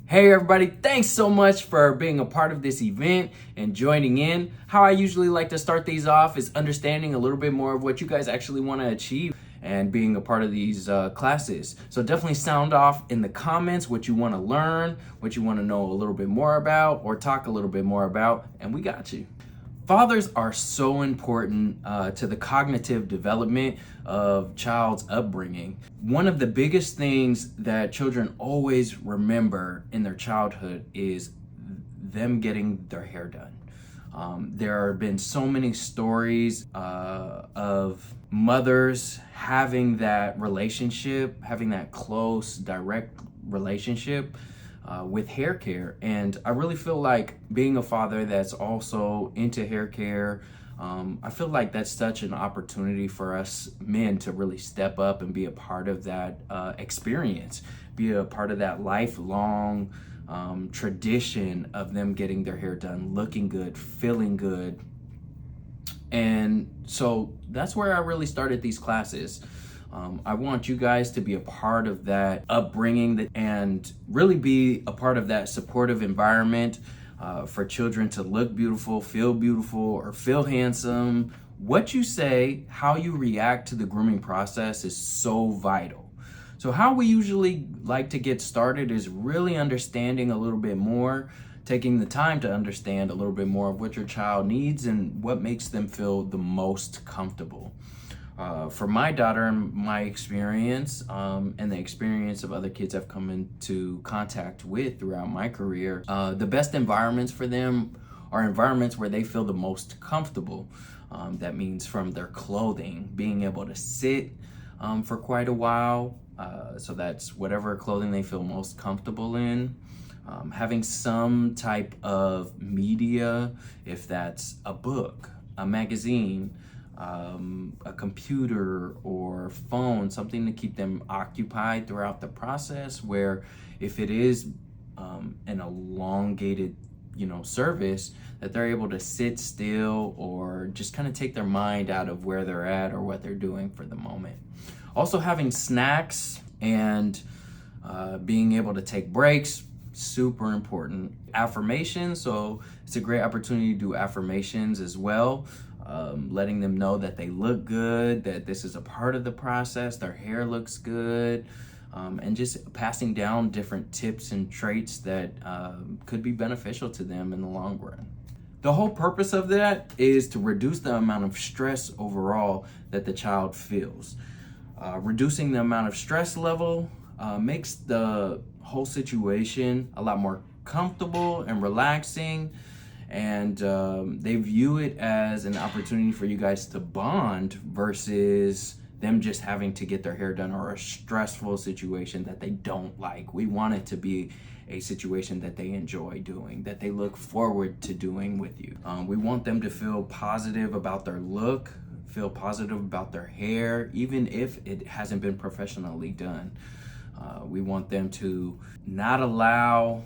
Hey everybody, thanks so much for being a part of this event and joining in. How I usually like to start these off is understanding a little bit more of what you guys actually want to achieve and being a part of these classes. So definitely sound off in the comments what you want to learn, what you want to know a little bit more about or talk a little bit more about, and we got you. Fathers are so important to the cognitive development of child's upbringing. One of the biggest things that children always remember in their childhood is them getting their hair done. There have been so many stories of mothers having that relationship, having that close, direct relationship with hair care. And I really feel like being a father that's also into hair care, I feel like that's such an opportunity for us men to really step up and be a part of that experience, be a part of that lifelong tradition of them getting their hair done, looking good, feeling good. And so that's where I really started these classes. I want you guys to be a part of that upbringing and really be a part of that supportive environment for children to look beautiful, or feel handsome. What you say, how you react to the grooming process is so vital. So how we usually like to get started is really understanding a little bit more, taking the time to understand a little bit more of what your child needs and what makes them feel the most comfortable. For my daughter and my experience, and the experience of other kids I've come into contact with throughout my career, the best environments for them are environments where they feel the most comfortable. That means from their clothing, being able to sit for quite a while. So that's whatever clothing they feel most comfortable in. Having some type of media, if that's a book, a magazine, a computer or phone, something to keep them occupied throughout the process, where if it is an elongated service, that they're able to sit still or just kind of take their mind out of where they're at or what they're doing for the moment. Also having snacks and being able to take breaks, super important. Affirmations, so it's a great opportunity to do affirmations as well. Letting them know that they look good, that this is a part of the process, their hair looks good, and just passing down different tips and traits that could be beneficial to them in the long run. The whole purpose of that is to reduce the amount of stress overall that the child feels. Reducing the amount of stress level makes the whole situation a lot more comfortable and relaxing. And they view it as an opportunity for you guys to bond versus them just having to get their hair done or a stressful situation that they don't like. We want it to be a situation that they enjoy doing, that they look forward to doing with you. We want them to feel positive about their look, feel positive about their hair, even if it hasn't been professionally done. We want them to not allow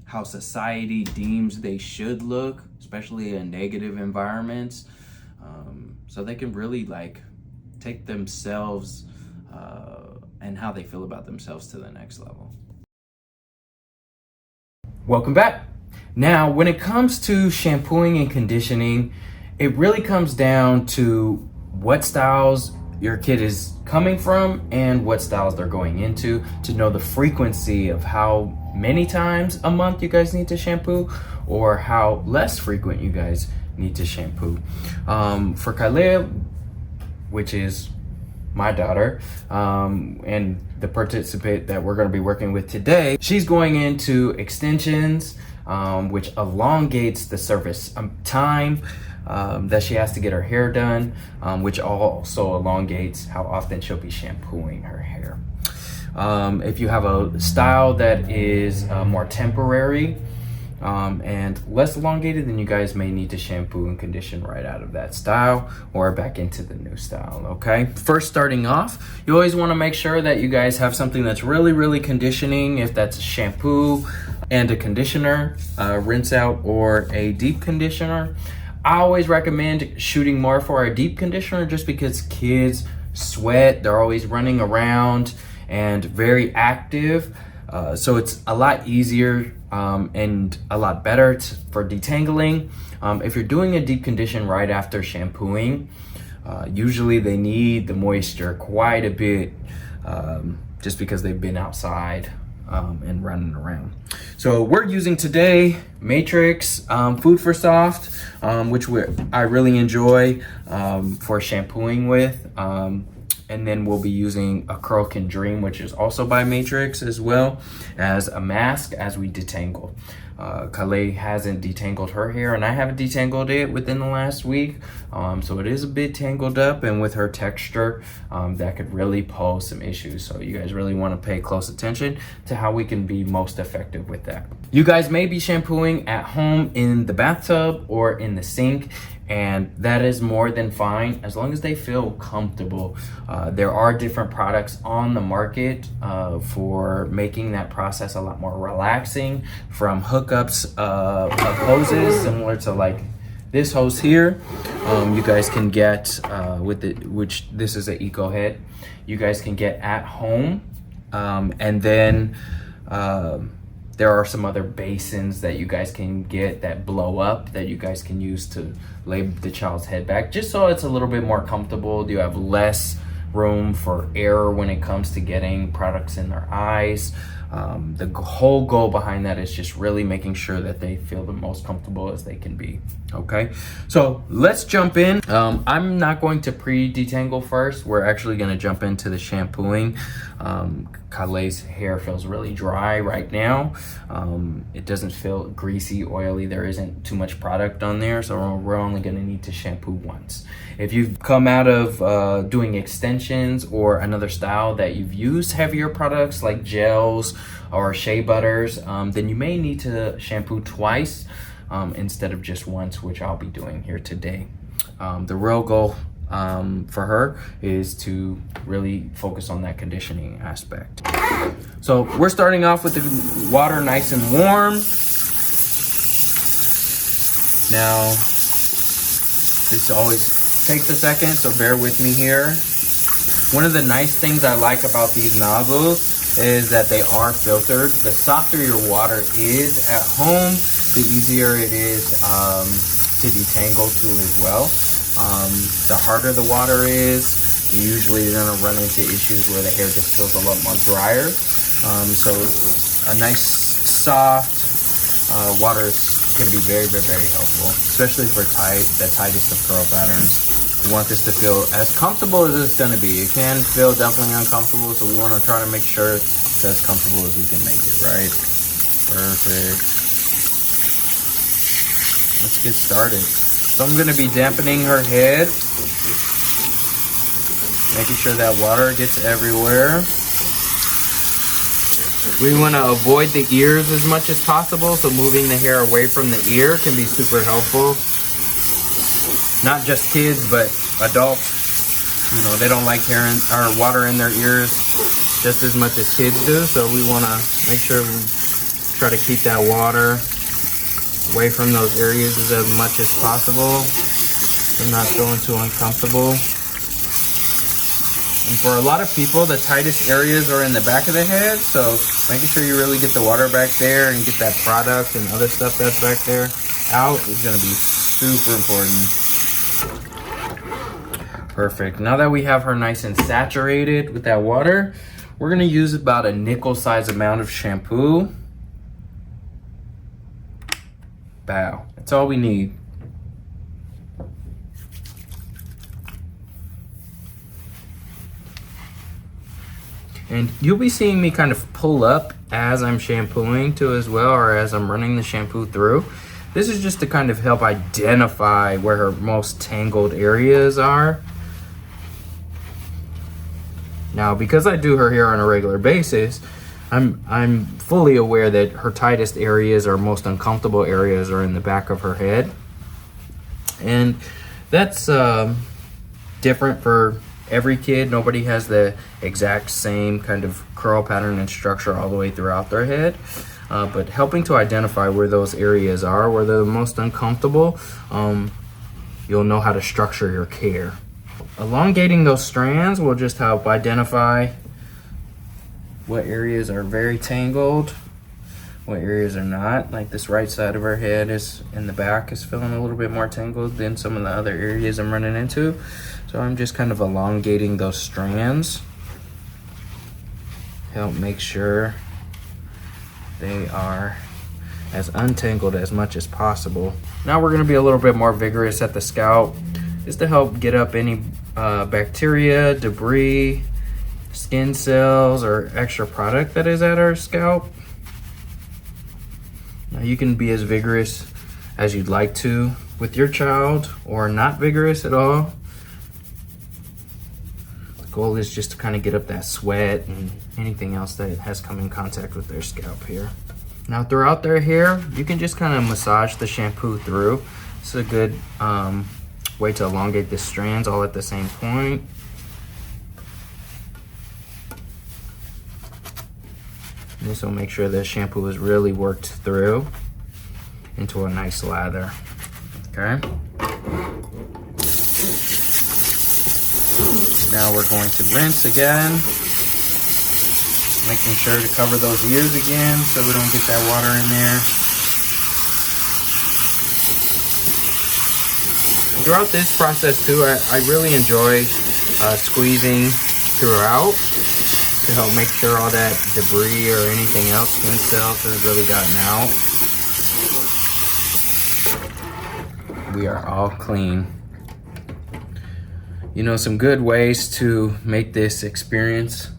how society deems they should look, especially in negative environments, so they can really take themselves and how they feel about themselves to the next level. Welcome back. Now, when it comes to shampooing and conditioning, it really comes down to what styles your kid is coming from and what styles they're going into, to know the frequency of how many times a month you guys need to shampoo or how less frequent you guys need to shampoo. For Khalil, which is my daughter, and the participant that we're going to be working with today, she's going into extensions, which elongates the service time that she has to get her hair done, which also elongates how often she'll be shampooing her hair. If you have a style that is more temporary and less elongated, then you guys may need to shampoo and condition right out of that style or back into the new style, okay? First, starting off, you always want to make sure that you guys have something that's really conditioning. If that's a shampoo and a conditioner, rinse out, or a deep conditioner. I always recommend shooting more for a deep conditioner just because kids sweat, they're always running around and very active. So it's a lot easier and a lot better for detangling. If you're doing a deep condition right after shampooing, usually they need the moisture quite a bit, just because they've been outside and running around. So we're using today Matrix Food for Soft, which I really enjoy for shampooing with. And then we'll be using a Curl Can Dream, which is also by Matrix, as well as a mask as we detangle. Calais hasn't detangled her hair, and I haven't detangled it within the last week. So it is a bit tangled up, and with her texture, that could really pose some issues. So you guys really want to pay close attention to how we can be most effective with that. You guys may be shampooing at home in the bathtub or in the sink, and that is more than fine as long as they feel comfortable. There are different products on the market for making that process a lot more relaxing, from hookups of hoses similar to like this hose here. You guys can get which this is an Eco Head, you guys can get at home. And then there are some other basins that you guys can get that blow up that you guys can use to lay the child's head back, just so it's a little bit more comfortable. You have less room for error when it comes to getting products in their eyes. The whole goal behind that is just really making sure that they feel the most comfortable as they can be. Okay, so let's jump in. I'm not going to pre-detangle first. We're actually going to jump into the shampooing. Calais' hair feels really dry right now. It doesn't feel greasy, oily. There isn't too much product on there, so we're only going to need to shampoo once. If you've come out of doing extensions or another style that you've used heavier products like gels or shea butters, then you may need to shampoo twice instead of just once, which I'll be doing here today. The real goal for her is to really focus on that conditioning aspect. So we're starting off with the water nice and warm. Now, this always takes a second, so bear with me here. One of the nice things I like about these nozzles is that they are filtered. The softer your water is at home, the easier it is to detangle to as well. The harder the water is, usually you're gonna run into issues where the hair just feels a lot more drier. So a nice soft water can be very, very, very helpful, especially for the tightest of curl patterns. We want this to feel as comfortable as it's gonna be. It can feel definitely uncomfortable, so we wanna try to make sure it's as comfortable as we can make it, right? Perfect. Let's get started. So I'm gonna be dampening her head, making sure that water gets everywhere. We want to avoid the ears as much as possible, so moving the hair away from the ear can be super helpful. Not just kids, but adults. You know, they don't like water in their ears just as much as kids do, so we want to make sure we try to keep that water away from those areas as much as possible and not feeling too uncomfortable. And for a lot of people, the tightest areas are in the back of the head, so making sure you really get the water back there and get that product and other stuff that's back there out is going to be super important. Perfect. Now that we have her nice and saturated with that water, we're going to use about a nickel size amount of shampoo. Bow. That's all we need. And you'll be seeing me kind of pull up as I'm shampooing too as well, or as I'm running the shampoo through. This is just to kind of help identify where her most tangled areas are. Now, because I do her hair on a regular basis, I'm fully aware that her tightest areas or most uncomfortable areas are in the back of her head. And that's different for every kid. Nobody has the exact same kind of curl pattern and structure all the way throughout their head. But helping to identify where those areas are, where they're the most uncomfortable, you'll know how to structure your care. Elongating those strands will just help identify what areas are very tangled, what areas are not. Like this right side of her head is in the back is feeling a little bit more tangled than some of the other areas I'm running into. So I'm just kind of elongating those strands. Help make sure they are as untangled as much as possible. Now we're gonna be a little bit more vigorous at the scalp, just to help get up any bacteria, debris, skin cells, or extra product that is at our scalp. Now you can be as vigorous as you'd like to with your child, or not vigorous at all. The goal is just to kind of get up that sweat and anything else that has come in contact with their scalp here. Now throughout their hair, you can just kind of massage the shampoo through. It's a good way to elongate the strands all at the same point. This will make sure the shampoo is really worked through into a nice lather. Okay. Now we're going to rinse again, making sure to cover those ears again so we don't get that water in there. Throughout this process too, I really enjoy squeezing throughout to help make sure all that debris or anything else, skin cells, has really gotten out. We are all clean. You know, some good ways to make this experience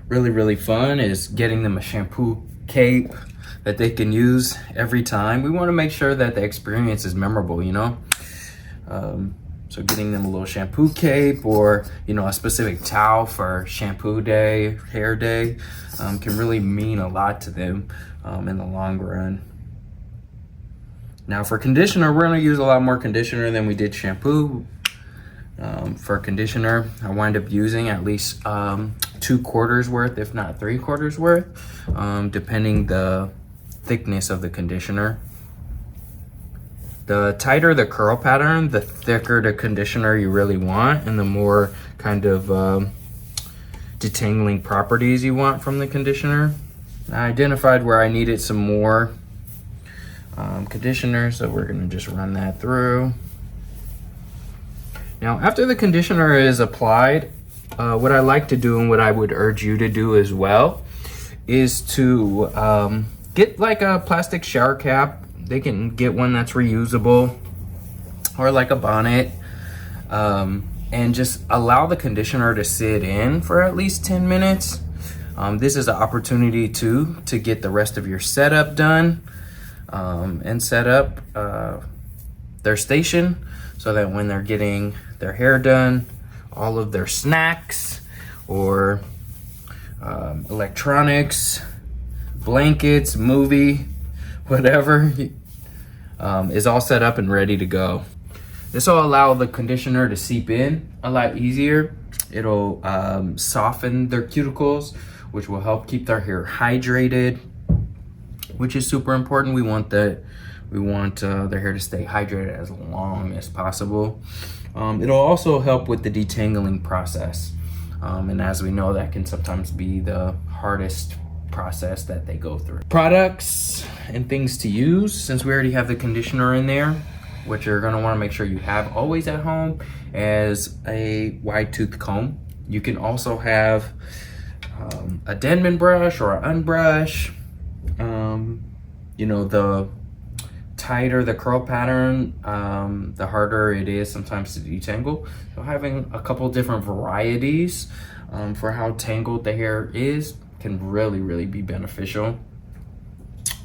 really fun is getting them a shampoo cape that they can use every time. We want to make sure that the experience is memorable, you know? So getting them a little shampoo cape, or, you know, a specific towel for shampoo day, hair day, can really mean a lot to them in the long run. Now for conditioner, we're gonna use a lot more conditioner than we did shampoo. For conditioner, I wind up using at least 2/4 worth, if not 3/4 worth, depending the thickness of the conditioner. The tighter the curl pattern, the thicker the conditioner you really want, and the more kind of detangling properties you want from the conditioner. I identified where I needed some more conditioner, so we're gonna just run that through. Now, after the conditioner is applied, what I like to do, and what I would urge you to do as well, is to get like a plastic shower cap. They can get one that's reusable, or like a bonnet, and just allow the conditioner to sit in for at least 10 minutes. This is an opportunity to get the rest of your setup done, and set up their station, so that when they're getting their hair done, all of their snacks or electronics, blankets, movie, whatever, is all set up and ready to go. This will allow the conditioner to seep in a lot easier. It'll soften their cuticles, which will help keep their hair hydrated, which is super important. We want their hair to stay hydrated as long as possible. It'll also help with the detangling process. And as we know, that can sometimes be the hardest process that they go through. Products and things to use, since we already have the conditioner in there, what you're gonna wanna make sure you have always at home is a wide tooth comb. You can also have a Denman brush or an unbrush. You know, the tighter the curl pattern, the harder it is sometimes to detangle. So having a couple different varieties for how tangled the hair is can really be beneficial.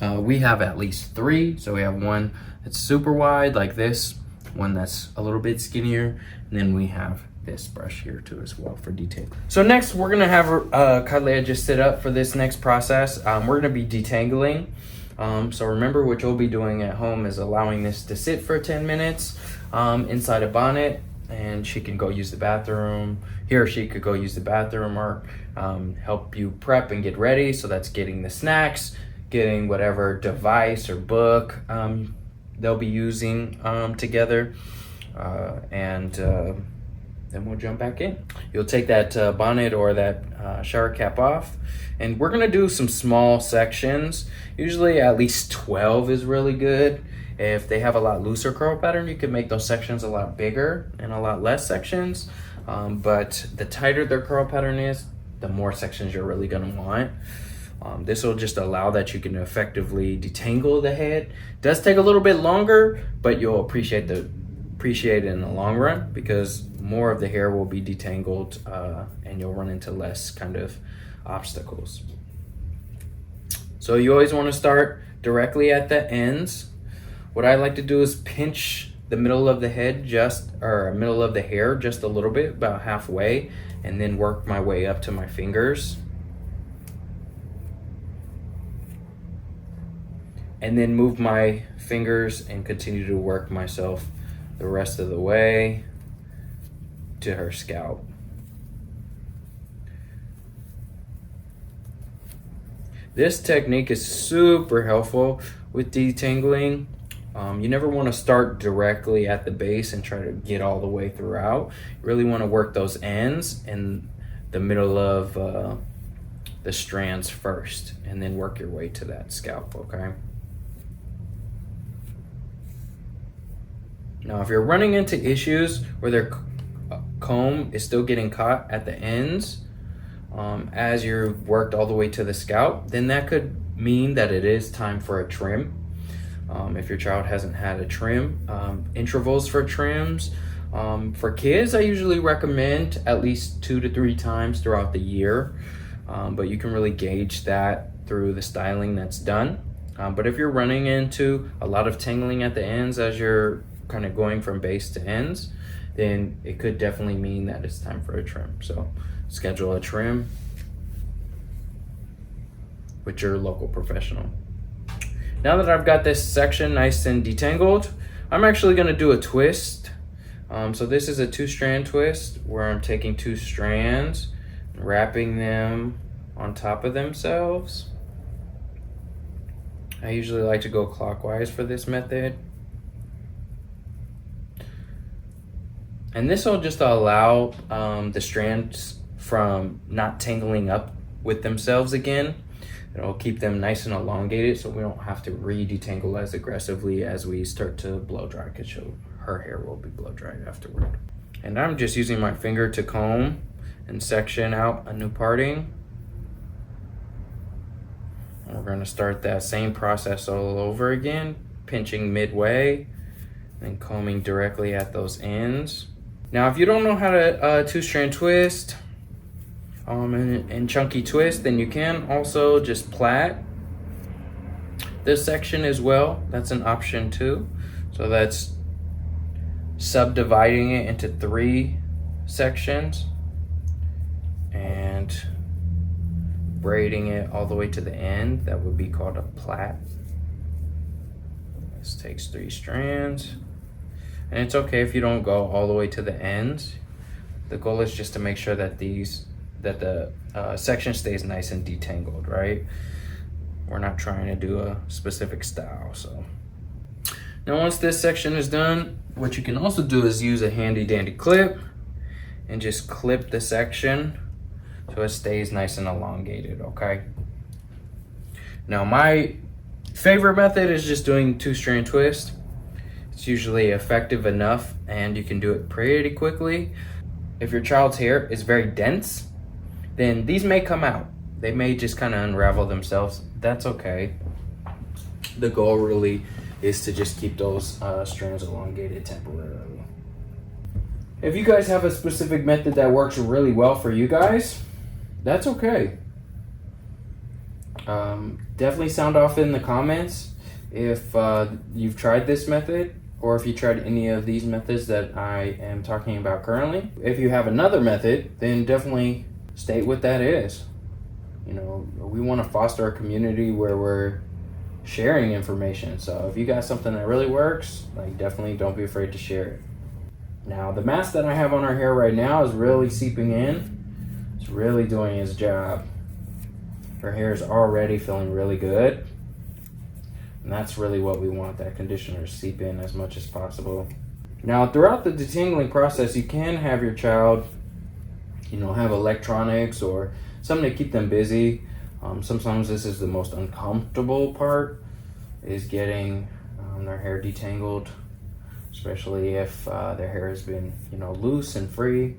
We have at least 3. So we have one that's super wide like this, one that's a little bit skinnier, and then we have this brush here too as well for detangling. So next we're gonna have Kadleya just sit up for this next process. We're gonna be detangling. So remember, what you'll be doing at home is allowing this to sit for 10 minutes inside a bonnet, and she can go use the bathroom. He or she could go use the bathroom, or help you prep and get ready. So that's getting the snacks, getting whatever device or book they'll be using together, and then we'll jump back in. You'll take that bonnet or that shower cap off, and we're gonna do some small sections. Usually at least 12 is really good. If they have a lot looser curl pattern, you can make those sections a lot bigger and a lot less sections. But the tighter their curl pattern is, the more sections you're really gonna want. This will just allow that you can effectively detangle the head. Does take a little bit longer, but you'll appreciate it in the long run, because more of the hair will be detangled and you'll run into less kind of obstacles. So you always want to start directly at the ends. What I like to do is pinch the middle of the head middle of the hair just a little bit, about halfway, and then work my way up to my fingers. And then move my fingers and continue to work myself the rest of the way to her scalp. This technique is super helpful with detangling. You never want to start directly at the base and try to get all the way throughout. You really want to work those ends and the middle of the strands first, and then work your way to that scalp, okay? Now, if you're running into issues where their comb is still getting caught at the ends as you're worked all the way to the scalp, then that could mean that it is time for a trim. If your child hasn't had a trim, intervals for trims. For kids, I usually recommend at least 2 to 3 times throughout the year, but you can really gauge that through the styling that's done. But if you're running into a lot of tangling at the ends as you're kind of going from base to ends, then it could definitely mean that it's time for a trim. So schedule a trim with your local professional. Now that I've got this section nice and detangled, I'm actually gonna do a twist. So this is a 2-strand twist where I'm taking 2 strands, wrapping them on top of themselves. I usually like to go clockwise for this method. And this will just allow the strands from not tangling up with themselves again. It'll keep them nice and elongated, so we don't have to re-detangle as aggressively as we start to blow dry, because her hair will be blow dried afterward. And I'm just using my finger to comb and section out a new parting. And we're going to start that same process all over again, pinching midway and combing directly at those ends. Now, if you don't know how to 2-strand twist and chunky twist, then you can also just plait this section as well. That's an option too. So that's subdividing it into 3 sections and braiding it all the way to the end. That would be called a plait. This takes 3 strands. And it's okay if you don't go all the way to the ends. The goal is just to make sure that the section stays nice and detangled, right? We're not trying to do a specific style. So now once this section is done, what you can also do is use a handy dandy clip and just clip the section so it stays nice and elongated, okay? Now my favorite method is just doing 2-strand twist. It's usually effective enough and you can do it pretty quickly. If your child's hair is very dense, then these may come out. They may just kind of unravel themselves. That's okay. The goal really is to just keep those strands elongated temporarily. If you guys have a specific method that works really well for you guys, that's okay. Definitely sound off in the comments if you've tried this method, or if you tried any of these methods that I am talking about currently. If you have another method, then definitely state what that is. You know, we want to foster a community where we're sharing information. So if you got something that really works, like, definitely don't be afraid to share it. Now, the mask that I have on her hair right now is really seeping in. It's really doing its job. Her hair is already feeling really good. And that's really what we want, that conditioner to seep in as much as possible. Now, throughout the detangling process, you can have your child, have electronics or something to keep them busy. Sometimes this is the most uncomfortable part, is getting their hair detangled, especially if their hair has been, loose and free.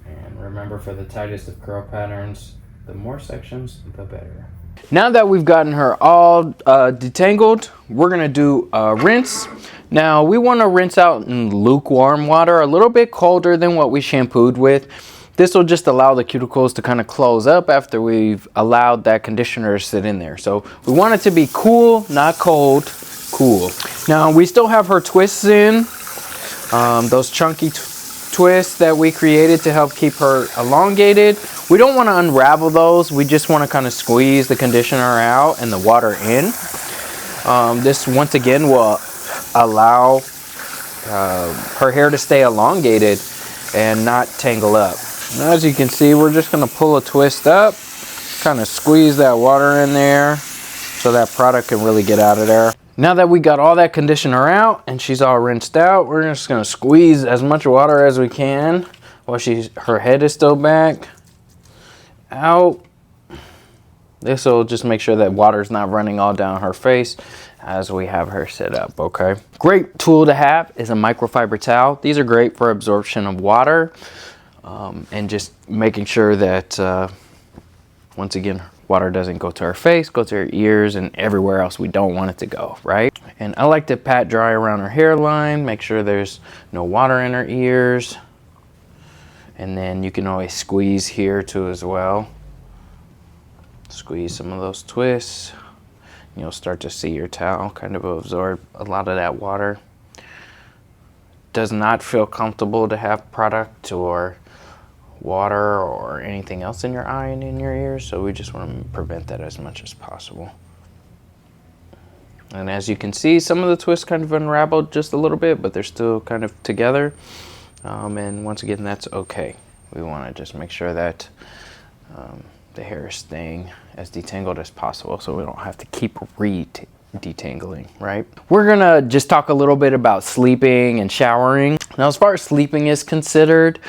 And remember, for the tightest of curl patterns, the more sections, the better. Now that we've gotten her all detangled, we're gonna do a rinse. Now we want to rinse out in lukewarm water, a little bit colder than what we shampooed with. This will just allow the cuticles to kind of close up after we've allowed that conditioner to sit in there. So we want it to be cool, not cold, cool. Now we still have her twists in, those chunky twists that we created to help keep her elongated. We don't want to unravel those. We just want to kind of squeeze the conditioner out and the water in. This once again will allow her hair to stay elongated and not tangle up. Now, as you can see, we're just going to pull a twist up, kind of squeeze that water in there so that product can really get out of there. Now that we got all that conditioner out and she's all rinsed out, we're just going to squeeze as much water as we can while her head is still back out. This will just make sure that water's not running all down her face as we have her sit up, okay? Great tool to have is a microfiber towel. These are great for absorption of water and just making sure that, once again, water doesn't go to her face, go to her ears, and everywhere else we don't want it to go, right? And I like to pat dry around her hairline, make sure there's no water in her ears. And then you can always squeeze here too as well. Squeeze some of those twists. You'll start to see your towel kind of absorb a lot of that water. Does not feel comfortable to have product or water or anything else in your eye and in your ears, so we just want to prevent that as much as possible. And as you can see, some of the twists kind of unraveled just a little bit, but they're still kind of together. And once again, that's okay. We want to just make sure that the hair is staying as detangled as possible, so we don't have to keep detangling, right? We're gonna just talk a little bit about sleeping and showering. Now, as far as sleeping is considered,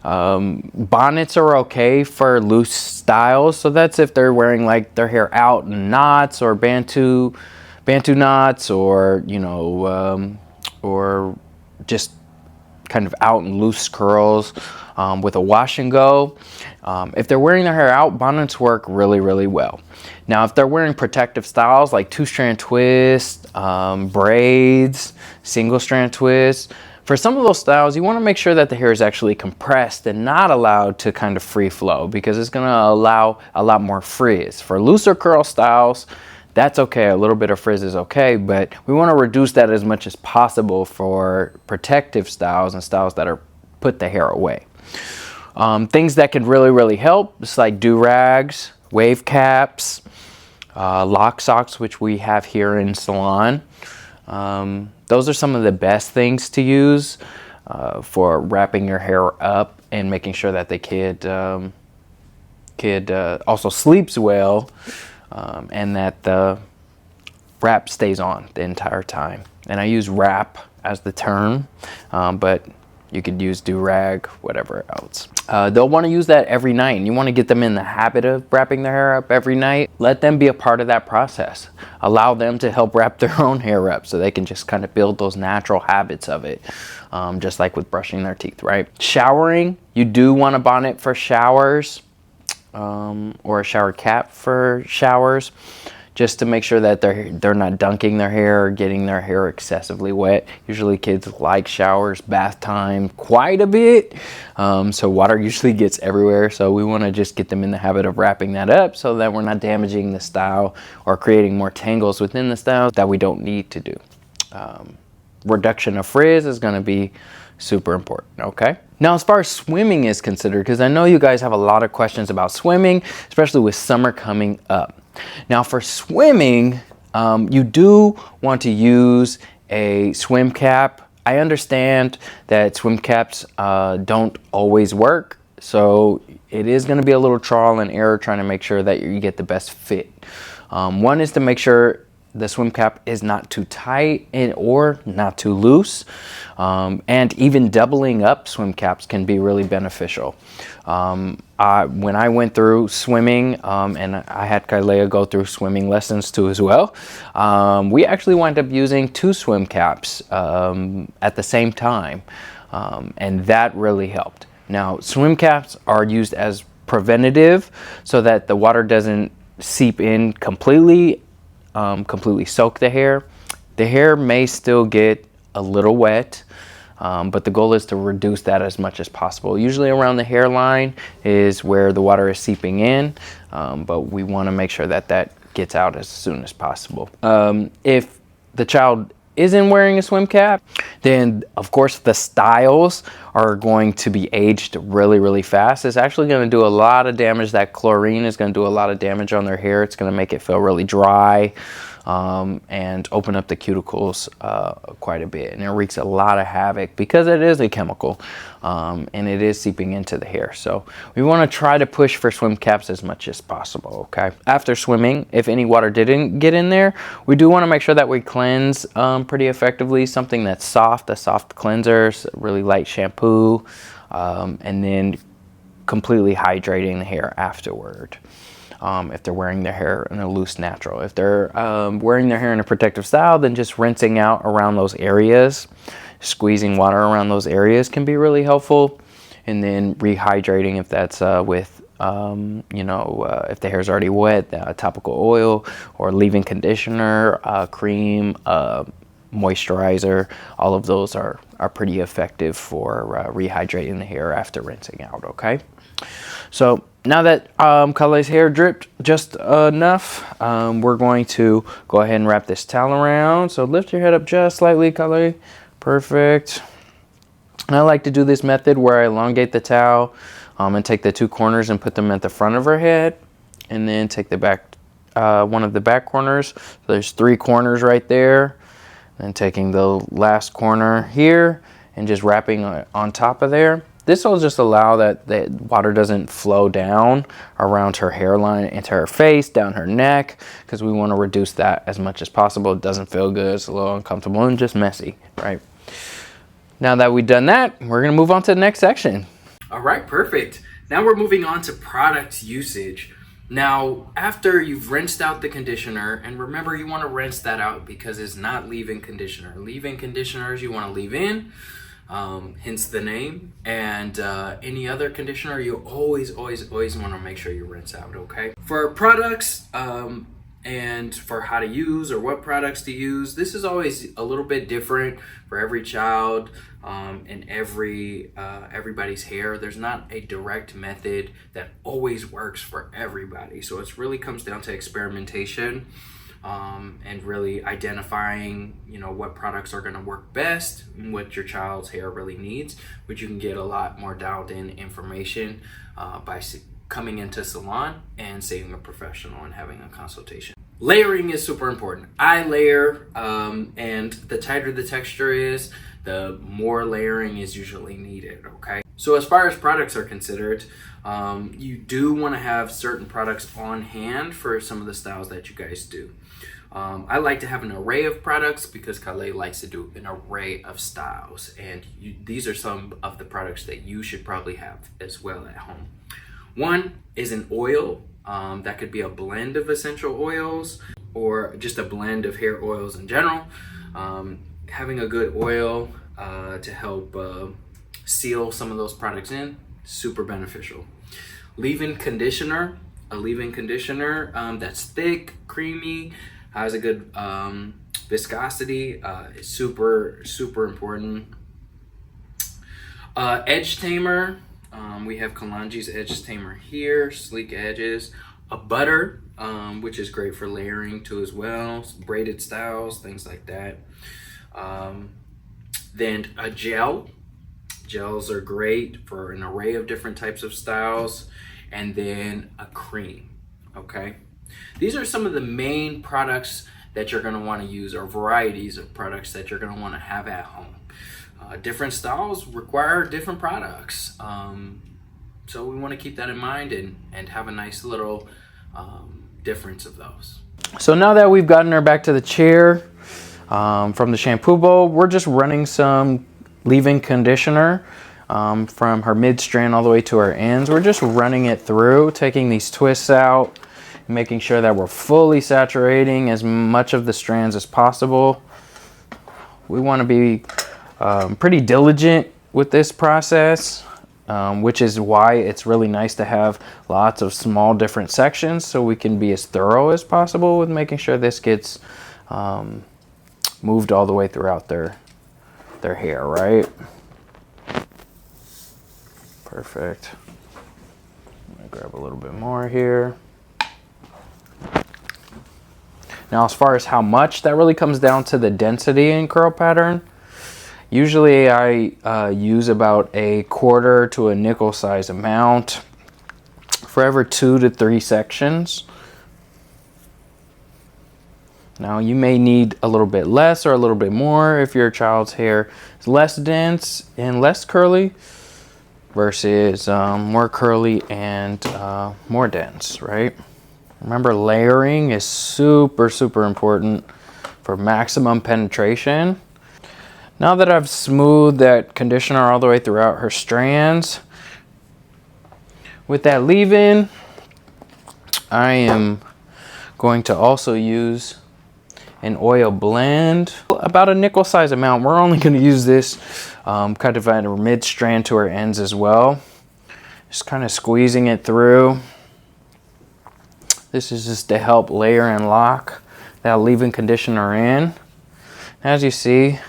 bonnets are okay for loose styles. So that's if they're wearing like their hair out in knots or Bantu knots, or or just kind of out in loose curls with a wash and go. If they're wearing their hair out, bonnets work really, really well. Now, if they're wearing protective styles like 2-strand twists, braids, single strand twists, for some of those styles, you want to make sure that the hair is actually compressed and not allowed to kind of free flow, because it's going to allow a lot more frizz. For looser curl styles, that's okay. A little bit of frizz is okay, but we want to reduce that as much as possible for protective styles and styles that are put the hair away. Things that can really, really help, it's like do-rags, wave caps, lock socks, which we have here in salon. Those are some of the best things to use for wrapping your hair up and making sure that the kid also sleeps well, and that the wrap stays on the entire time. And I use wrap as the term, but you could use do-rag, whatever else. They'll want to use that every night, and you want to get them in the habit of wrapping their hair up every night. Let them be a part of that process. Allow them to help wrap their own hair up so they can just kind of build those natural habits of it, just like with brushing their teeth, right? Showering, you do want a bonnet for showers, or a shower cap for showers, just to make sure that they're not dunking their hair or getting their hair excessively wet. Usually kids like showers, bath time quite a bit, so water usually gets everywhere. So we want to just get them in the habit of wrapping that up so that we're not damaging the style or creating more tangles within the style that we don't need to do. Reduction of frizz is going to be super important, okay? Now, as far as swimming is considered, because I know you guys have a lot of questions about swimming, especially with summer coming up. Now, for swimming, you do want to use a swim cap. I understand that swim caps don't always work, so it is going to be a little trial and error trying to make sure that you get the best fit. One is to make sure the swim cap is not too tight or not too loose. And even doubling up swim caps can be really beneficial. When I went through swimming, and I had Kailea go through swimming lessons too as well, we actually wound up using 2 swim caps at the same time, and that really helped. Now, swim caps are used as preventative so that the water doesn't seep in completely, completely soak the hair. The hair may still get a little wet, but the goal is to reduce that as much as possible. Usually around the hairline is where the water is seeping in, but we want to make sure that that gets out as soon as possible. If the child isn't wearing a swim cap, then of course the styles are going to be aged really, really fast. It's actually going to do a lot of damage. That chlorine is going to do a lot of damage on their hair. It's going to make it feel really dry, and open up the cuticles quite a bit, and it wreaks a lot of havoc because it is a chemical, and it is seeping into the hair. So we want to try to push for swim caps as much as possible. Okay, after swimming, if any water didn't get in there, we do want to make sure that we cleanse pretty effectively. Something that's soft, a soft cleanser, really light shampoo, and then completely hydrating the hair afterward. If they're wearing their hair in a loose natural. If they're wearing their hair in a protective style, then just rinsing out around those areas, squeezing water around those areas can be really helpful. And then rehydrating if that's with, if the hair's already wet, topical oil or leave-in conditioner, cream, moisturizer. All of those are pretty effective for rehydrating the hair after rinsing out, okay? So now that Kailea's hair dripped just enough, we're going to go ahead and wrap this towel around. So lift your head up just slightly, Kailea. Perfect. And I like to do this method where I elongate the towel and take the 2 corners and put them at the front of her head, and then take the back, one of the back corners. So there's 3 corners right there. Then taking the last corner here and just wrapping on top of there. This will just allow that the water doesn't flow down around her hairline into her face, down her neck, because we want to reduce that as much as possible. It doesn't feel good, it's a little uncomfortable and just messy, right? Now that we've done that, we're going to move on to the next section. All right, perfect. Now we're moving on to product usage. Now, after you've rinsed out the conditioner, and remember you want to rinse that out because it's not leave-in conditioner. Leave-in conditioners you want to leave in. Hence the name, and any other conditioner you always want to make sure you rinse out, okay? For products and for how to use or what products to use, this is always a little bit different for every child and everybody's hair. There's not a direct method that always works for everybody, so it really comes down to experimentation. And really identifying, what products are going to work best and what your child's hair really needs, which you can get a lot more dialed in information by coming into salon and seeing a professional and having a consultation. Layering is super important. I layer, and the tighter the texture is, the more layering is usually needed, okay? So as far as products are considered, you do want to have certain products on hand for some of the styles that you guys do. I like to have an array of products because Kailea likes to do an array of styles, and these are some of the products that you should probably have as well at home. One is an oil. That could be a blend of essential oils or just a blend of hair oils in general. Having a good oil to help seal some of those products in, super beneficial. Leave-in conditioner, a leave-in conditioner that's thick, creamy, has a good viscosity, is super important. Edge tamer, we have Kalanji's edge tamer here, sleek edges. A butter, which is great for layering too as well, braided styles, things like that. Then a gel. Gels are great for an array of different types of styles. And then a cream, okay? These are some of the main products that you're gonna wanna use, or varieties of products that you're gonna wanna have at home. Different styles require different products. So we wanna keep that in mind and have a nice little difference of those. So now that we've gotten her back to the chair from the shampoo bowl, we're just running some leave-in conditioner from her mid-strand all the way to her ends. We're just running it through, taking these twists out, making sure that we're fully saturating as much of the strands as possible. We want to be pretty diligent with this process, which is why it's really nice to have lots of small different sections so we can be as thorough as possible with making sure this gets moved all the way throughout their hair, right? Perfect. I'm gonna grab a little bit more here. Now, as far as how much, that really comes down to the density and curl pattern. Usually I use about 1/4 to a nickel size amount for every 2 to 3 sections. Now, you may need a little bit less or a little bit more if your child's hair is less dense and less curly versus more curly and more dense, right? Remember, layering is super, super important for maximum penetration. Now that I've smoothed that conditioner all the way throughout her strands, with that leave-in, I am going to also use an oil blend, about a nickel size amount. We're only going to use this kind of at her mid-strand to her ends as well. Just kind of squeezing it through. This is just to help layer and lock that leave-in conditioner in. As you see,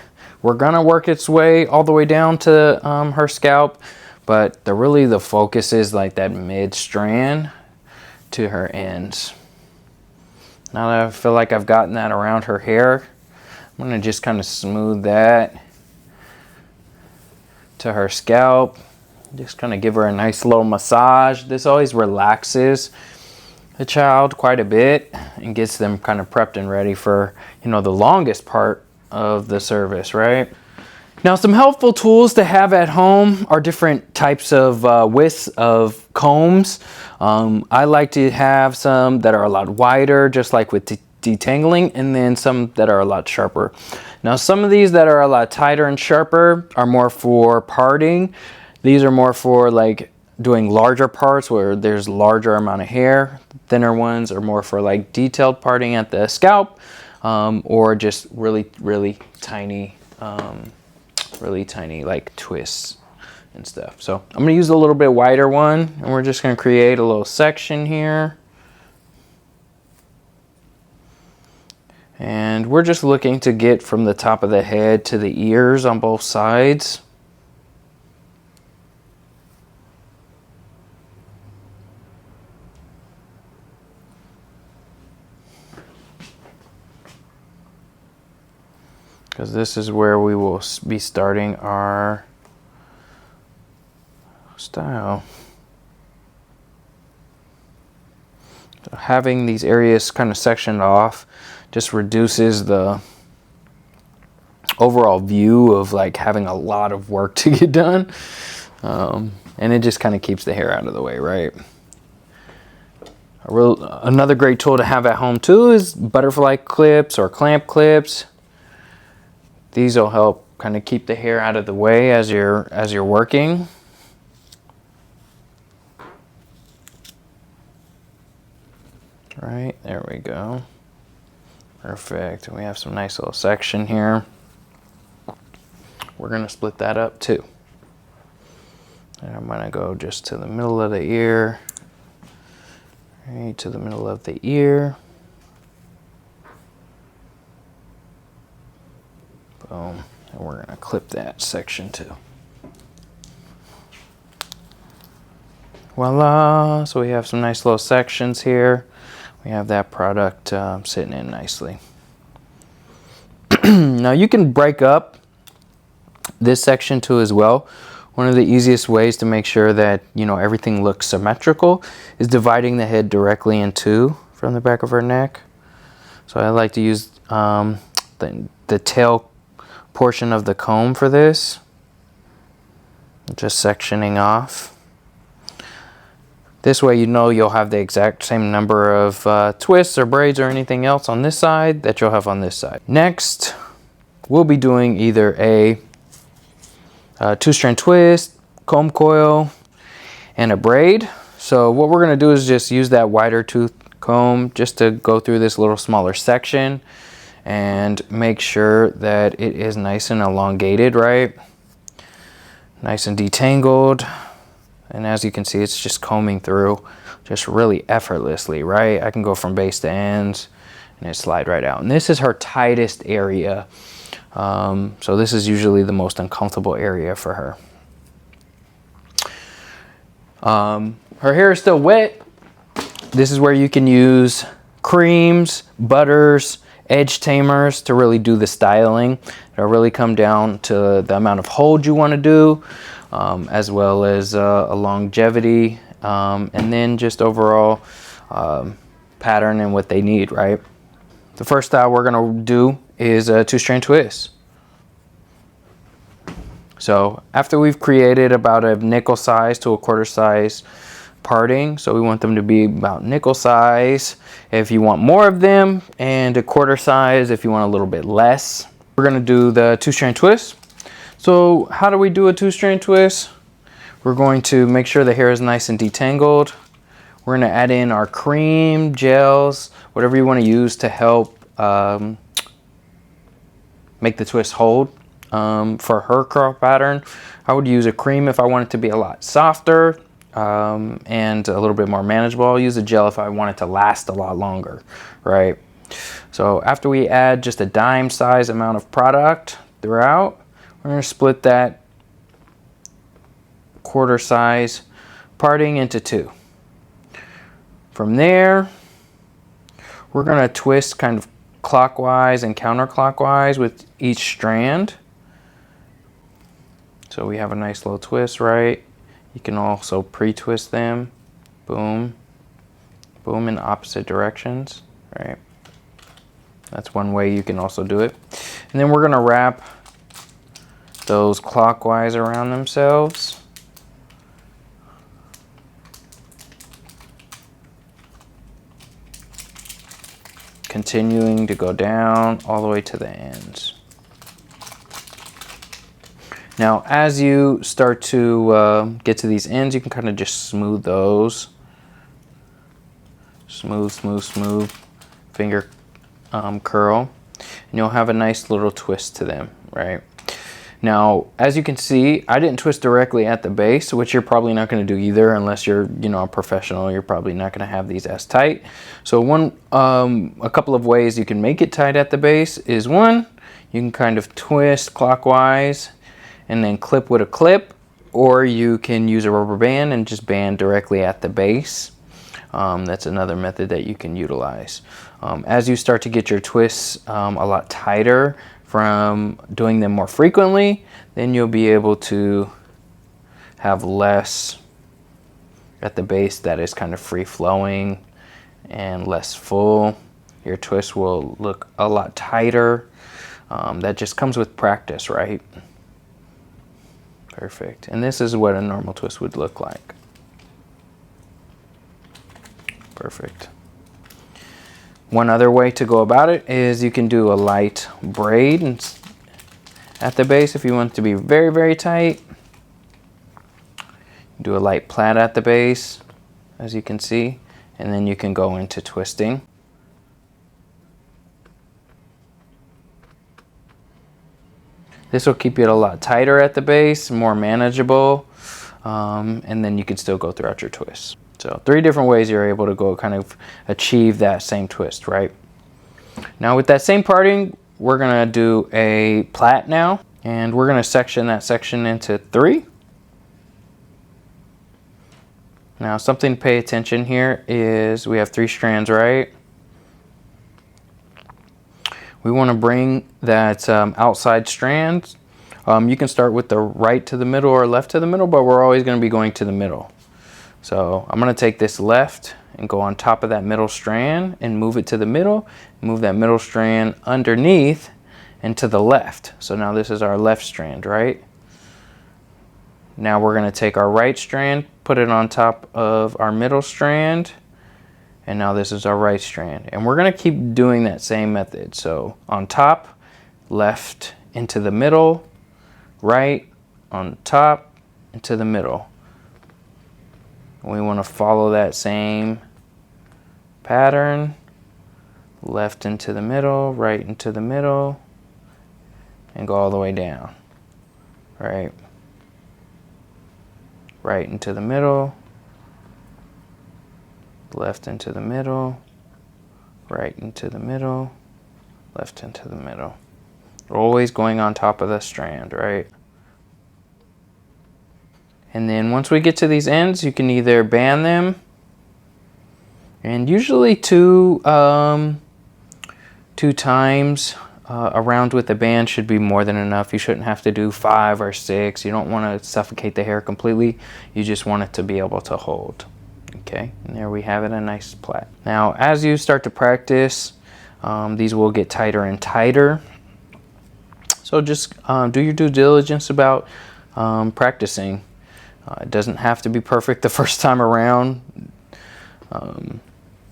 we're gonna work its way all the way down to her scalp, but the focus is like that mid-strand to her ends. Now that I feel like I've gotten that around her hair, I'm gonna just kind of smooth that to her scalp. Just kind of give her a nice little massage. This always relaxes the child quite a bit and gets them kind of prepped and ready for, you know, the longest part of the service, right? Now, some helpful tools to have at home are different types of widths of combs. I like to have some that are a lot wider, just like with detangling, and then some that are a lot sharper. Now, some of these that are a lot tighter and sharper are more for parting. These are more for like doing larger parts where there's larger amount of hair. Thinner ones are more for like detailed parting at the scalp, or just really tiny like twists and stuff. So I'm gonna use a little bit wider one, and we're just gonna create a little section here. And we're just looking to get from the top of the head to the ears on both sides. Because this is where we will be starting our style. So having these areas kind of sectioned off just reduces the overall view of like having a lot of work to get done. And it just kind of keeps the hair out of the way, right? Another great tool to have at home too is butterfly clips or clamp clips. These will help kind of keep the hair out of the way as you're working. Right, there we go. Perfect. We have some nice little section here. We're gonna split that up too. And I'm gonna go just to the middle of the ear. Right to the middle of the ear. Boom. And we're gonna clip that section too. Voila! So we have some nice little sections here. We have that product sitting in nicely. Now you can break up this section too as well. One of the easiest ways to make sure that, you know, everything looks symmetrical is dividing the head directly in two from the back of her neck. So I like to use the tail portion of the comb for this. Just sectioning off. This way you know you'll have the exact same number of twists or braids or anything else on this side that you'll have on this side. Next, we'll be doing either a 2-strand twist, comb coil, and a braid. So what we're going to do is just use that wider tooth comb just to go through this little smaller section and make sure that it is nice and elongated, right? Nice and detangled. And as you can see, it's just combing through just really effortlessly, right? I can go from base to ends and it slide right out. And this is her tightest area. So this is usually the most uncomfortable area for her. Her hair is still wet. This is where you can use creams, butters, edge tamers to really do the styling. It'll really come down to the amount of hold you want to do, as well as a longevity, and then just overall pattern and what they need, right? The first style we're going to do is a 2-strand twist. So after we've created about a nickel size to a quarter size parting, so we want them to be about nickel size if you want more of them, and a quarter size if you want a little bit less. We're going to do the 2-strand twist. So how do we do a 2-strand twist? We're going to make sure the hair is nice and detangled. We're going to add in our cream, gels, whatever you want to use to help make the twist hold. For her curl pattern, I would use a cream if I want it to be a lot softer and a little bit more manageable. I'll use a gel if I want it to last a lot longer, right? So after we add just a dime size amount of product throughout, we're going to split that quarter size parting into 2. From there, we're going to twist kind of clockwise and counterclockwise with each strand. So we have a nice little twist, right? You can also pre-twist them. Boom, boom, in opposite directions, right? That's one way you can also do it. And then we're going to wrap those clockwise around themselves. Continuing to go down all the way to the ends. Now, as you start to get to these ends, you can kind of just smooth those. Smooth, smooth, smooth. Finger curl. And you'll have a nice little twist to them, right? Now, as you can see, I didn't twist directly at the base, which you're probably not going to do either unless you're, a professional. You're probably not going to have these as tight. So a couple of ways you can make it tight at the base is one, you can kind of twist clockwise and then clip with a clip, or you can use a rubber band and just band directly at the base. That's another method that you can utilize. As you start to get your twists a lot tighter from doing them more frequently, then you'll be able to have less at the base that is kind of free flowing and less full. Your twist will look a lot tighter. That just comes with practice, right? Perfect. And this is what a normal twist would look like. Perfect. One other way to go about it is you can do a light braid at the base if you want it to be very, very tight. Do a light plait at the base, as you can see, and then you can go into twisting. This will keep it a lot tighter at the base, more manageable, and then you can still go throughout your twists. So 3 different ways you're able to go kind of achieve that same twist, right? Now with that same parting, we're gonna do a plait now, and we're gonna section that section into 3. Now something to pay attention here is we have 3 strands, right? We wanna bring that outside strand. You can start with the right to the middle or left to the middle, but we're always gonna be going to the middle. So I'm going to take this left and go on top of that middle strand and move it to the middle, move that middle strand underneath and to the left. So now this is our left strand, right? Now we're going to take our right strand, put it on top of our middle strand, and now this is our right strand. And we're going to keep doing that same method. So on top, left into the middle, right, on top, into the middle. We want to follow that same pattern, left into the middle, right into the middle, and go all the way down, right? Right into the middle, left into the middle, right into the middle, left into the middle. Always going on top of the strand, right? And then once we get to these ends, you can either band them, and usually two times around with the band should be more than enough. You shouldn't have to do 5 or 6. You don't want to suffocate the hair completely. You just want it to be able to hold. Okay, and there we have it, a nice plait. Now, as you start to practice, these will get tighter and tighter. So just do your due diligence about practicing. It doesn't have to be perfect the first time around.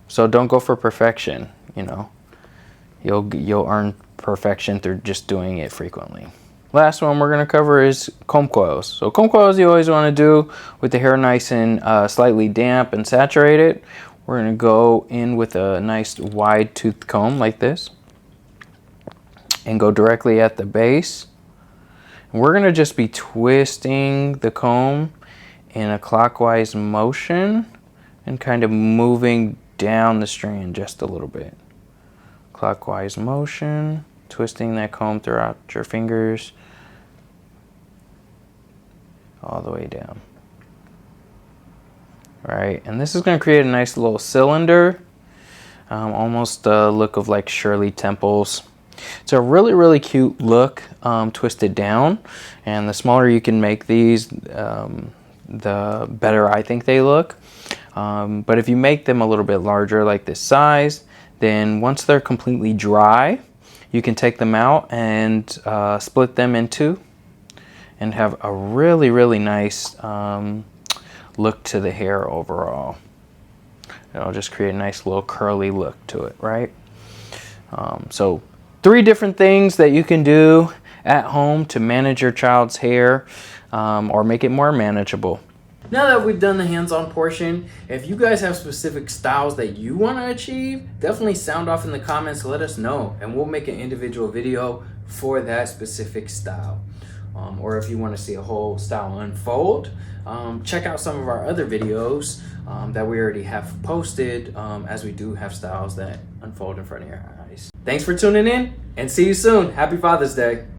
So don't go for perfection, you know. You'll earn perfection through just doing it frequently. Last one we're going to cover is comb coils. So comb coils you always want to do with the hair nice and slightly damp and saturated. We're going to go in with a nice wide tooth comb like this and go directly at the base. And we're going to just be twisting the comb in a clockwise motion and kind of moving down the strand just a little bit. Clockwise motion, twisting that comb throughout your fingers all the way down. All right, and this is going to create a nice little cylinder, almost a look of like Shirley Temples. It's a really cute look, twisted down, and the smaller you can make these, the better I think they look. But if you make them a little bit larger, like this size, then once they're completely dry, you can take them out and split them in two and have a really nice look to the hair overall. It'll just create a nice little curly look to it, right? So 3 different things that you can do at home to manage your child's hair or make it more manageable. Now that we've done the hands-on portion, if you guys have specific styles that you want to achieve, definitely sound off in the comments, let us know, and we'll make an individual video for that specific style. Or if you want to see a whole style unfold, check out some of our other videos that we already have posted, as we do have styles that unfold in front of your eyes. Thanks for tuning in, and see you soon. Happy Father's Day.